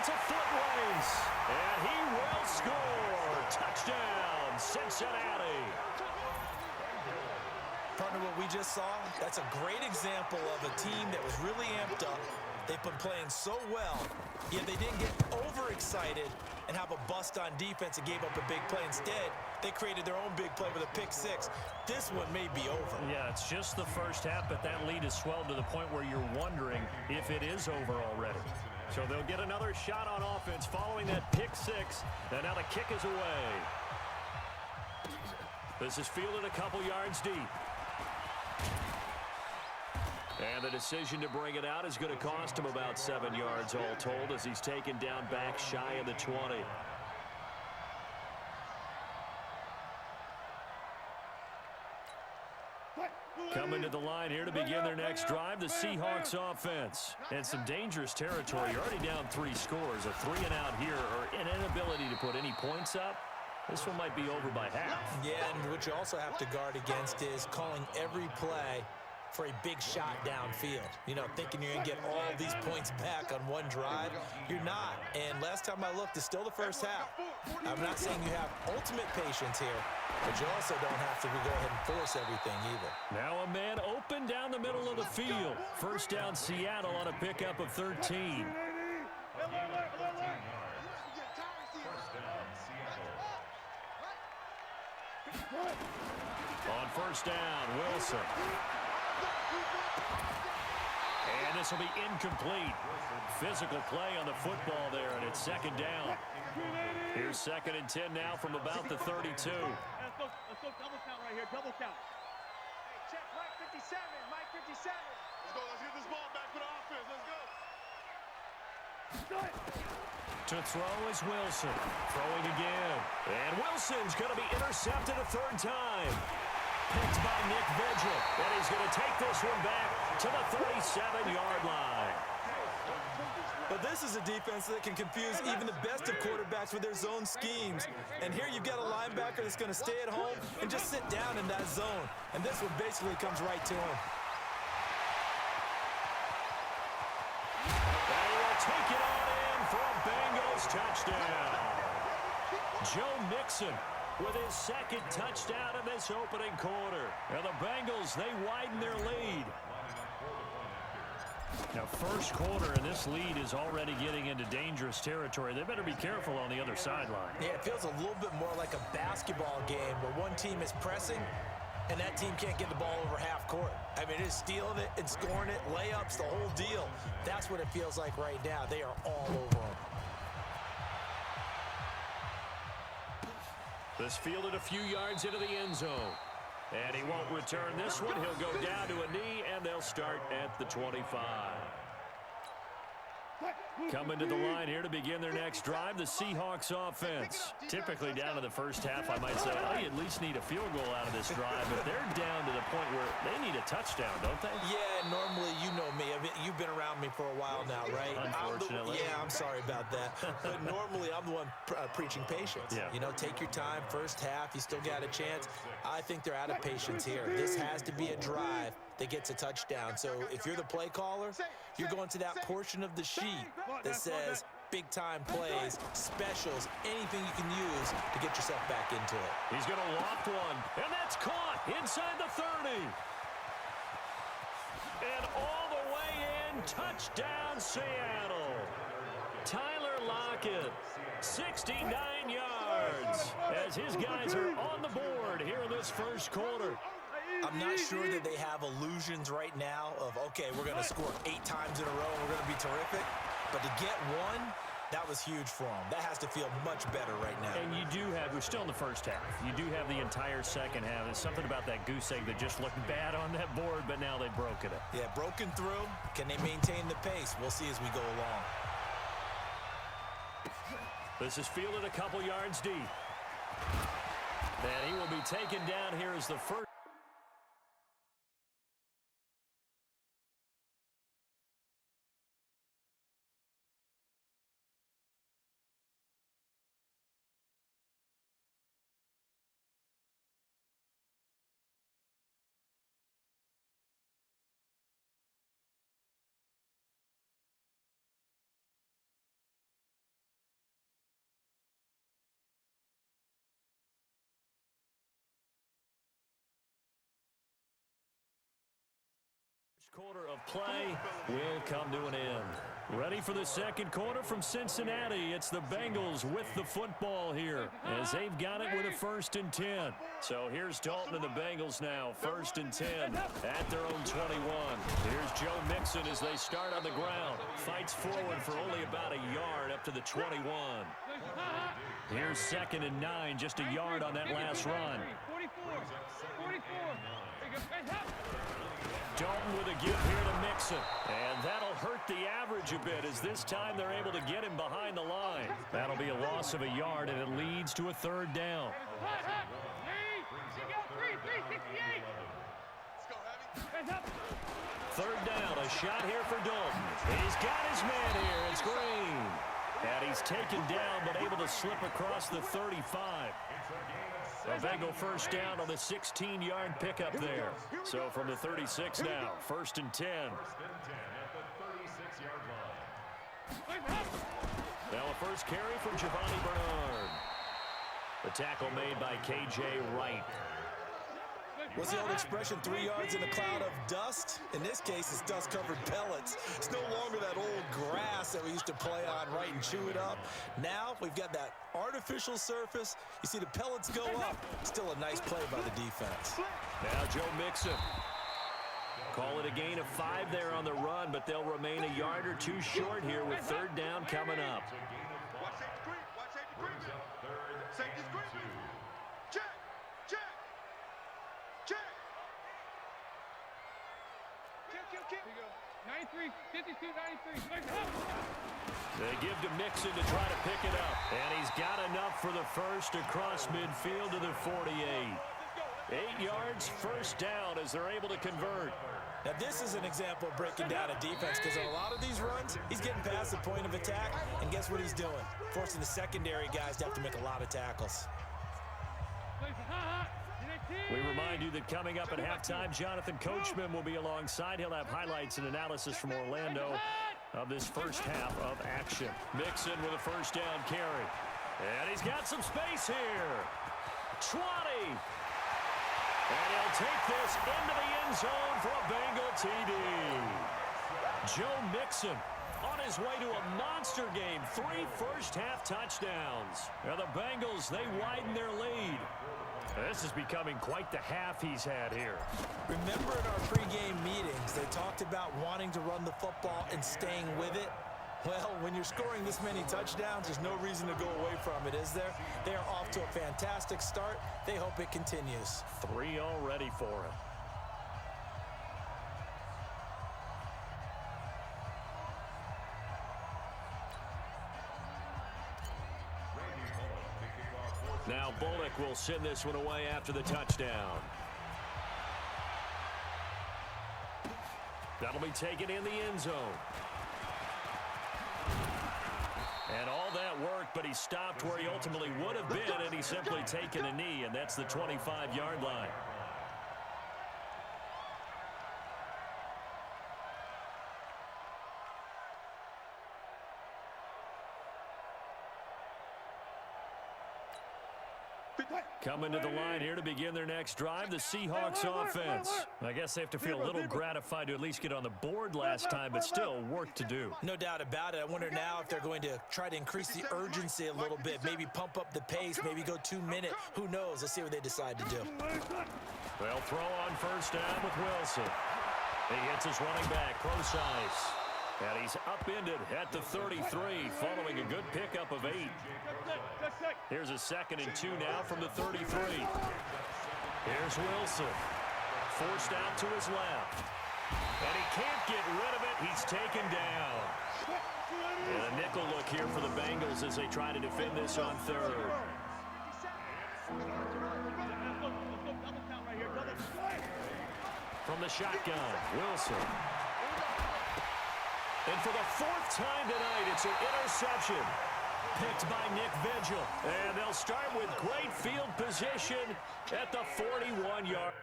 It's a foot race, and he will score. Touchdown, Cincinnati. Partner, what we just saw, that's a great example of a team that was really amped up. They've been playing so well, yet they didn't get overexcited and have a bust on defense and gave up a big play. Instead, they created their own big play with a pick six. This one may be over. Yeah, it's just the first half, but that lead has swelled to the point where you're wondering if it is over already. So they'll get another shot on offense following that pick six. And now the kick is away. This is fielded a couple yards deep. And the decision to bring it out is going to cost him about 7 yards all told as he's taken down back shy of the 20. Coming to the line here to begin their next drive, the Seahawks offense. And some dangerous territory. You're already down 3 scores. A 3-and-out here or an inability to put any points up. This one might be over by half. Yeah, and what you also have to guard against is calling every play for a big shot downfield. You know, thinking you're going to get all these points back on one drive. You're not. And last time I looked, it's still the first half. I'm not saying you have ultimate patience here, but you also don't have to go ahead and force everything either. Now a man open down the middle of the field. First down Seattle on a pickup of 13. On first down, Wilson. And this will be incomplete. Physical play on the football there, and it's second down. Here's 2nd and 10 now from about the 32. Let's go double count right here, double count. Hey, check Mike 57, Mike 57. Let's get this ball back for the offense, let's go. To throw is Wilson. Throwing again. And Wilson's going to be intercepted a 3rd time. Picked by Nick Vigil. And he's going to take this one back to the 37-yard line. But this is a defense that can confuse even the best of quarterbacks with their zone schemes. And here you've got a linebacker that's going to stay at home and just sit down in that zone. And this one basically comes right to him. And he will take it on in for a Bengals touchdown. Joe Mixon with his 2nd touchdown in this opening quarter. And the Bengals, they widen their lead. Now, first quarter, and this lead is already getting into dangerous territory. They better be careful on the other sideline. Yeah, it feels a little bit more like a basketball game where one team is pressing and that team can't get the ball over half court. I mean, it is stealing it and scoring it, layups, the whole deal. That's what it feels like right now. They are all over them. This fielded a few yards into the end zone. And he won't return this one. He'll go down to a knee, and they'll start at the 25. Coming to the line here to begin their next drive, the Seahawks offense. Typically down to the first half, I might say, oh, you at least need a field goal out of this drive. But they're down to the point where they need a touchdown, don't they? Yeah, normally, you know me. You've been around me for a while now, right? Unfortunately. I'm sorry about that. But normally, I'm the one preaching patience. Yeah. You know, take your time. First half, you still got a chance. I think they're out of patience here. This has to be a drive that gets a touchdown. So if you're the play caller, you're going to that portion of the sheet that says big-time plays, specials, anything you can use to get yourself back into it. He's going to loft one, and that's caught inside the 30. And all the way in, touchdown Seattle. Tyler Lockett, 69 yards, as his guys are on the board here in this first quarter. I'm not sure that they have illusions right now of, okay, we're going to score 8 times in a row and we're going to be terrific. But to get one, that was huge for them. That has to feel much better right now. And you do have, we're still in the first half. You do have the entire second half. There's something about that goose egg that just looked bad on that board, but now they've broken it. Yeah, broken through. Can they maintain the pace? We'll see as we go along. This is fielded a couple yards deep. And he will be taken down here as the first. Quarter of play will come to an end. Ready for the second quarter from Cincinnati. It's the Bengals with the football here as they've got it with a 1st and 10. So here's Dalton and the Bengals now, 1st and 10 at their own 21. Here's Joe Mixon as they start on the ground. Fights forward for only about a yard up to the 21. Here's 2nd and 9, just a yard on that last run. 44. Dalton with a give here to Mixon. And that'll hurt the average a bit as this time they're able to get him behind the line. That'll be a loss of a yard, and it leads to a 3rd down. Third down, a shot here for Dalton. He's got his man here. It's Green. And he's taken down but able to slip across the 35. A Bengal 1st down on the 16-yard pickup there. So from the 36 now, 1st and 10. Now a first carry from Giovanni Bernard. The tackle made by K.J. Wright. What's the old expression, 3 yards in a cloud of dust? In this case, it's dust-covered pellets. It's no longer that old grass that we used to play on, right, and chew it up. Now we've got that artificial surface. You see the pellets go up. Still a nice play by the defense. Now Joe Mixon. Call it a gain of 5 there on the run, but they'll remain a yard or 2 short here with 3rd down coming up. Watch safety green. Safety's green. Check. Kick. 93, 52, 93. They give to Mixon to try to pick it up. And he's got enough for the first across midfield to the 48. 8 yards, 1st down as they're able to convert. Now this is an example of breaking down a defense because on a lot of these runs, he's getting past the point of attack, and guess what he's doing? Forcing the secondary guys to have to make a lot of tackles. We remind you that coming up at halftime, Jonathan Coachman will be alongside. He'll have highlights and analysis from Orlando of this first half of action. Mixon with a 1st down carry. And he's got some space here. 20. And he'll take this into the end zone for a Bengal TD. Joe Mixon on his way to a monster game. 3 first-half touchdowns. Now the Bengals, they widen their lead. This is becoming quite the half he's had here. Remember in our pregame meetings, they talked about wanting to run the football and staying with it? Well, when you're scoring this many touchdowns, there's no reason to go away from it, is there? They are off to a fantastic start. They hope it continues. 3 already for him. Now Bullock will send this one away after the touchdown. That'll be taken in the end zone. And all that work, but he stopped where he ultimately would have been, and he's simply taken a knee, and that's the 25-yard line. Coming to the line here to begin their next drive, the Seahawks offense. I guess they have to feel a little gratified to at least get on the board last time, but still work to do. No doubt about it. I wonder now if they're going to try to increase the urgency a little bit, maybe pump up the pace, maybe go 2-minute. Who knows? Let's see what they decide to do. They'll throw on 1st down with Wilson. He hits his running back, Procise. And he's upended at the 33 following a good pickup of 8. Here's a 2nd and 2 now from the 33. Here's Wilson. Forced out to his left. And he can't get rid of it. He's taken down. And a nickel look here for the Bengals as they try to defend this on 3rd. From the shotgun, Wilson. And for the 4th time tonight, it's an interception. Picked by Nick Vigil. And they'll start with great field position at the 41-yard.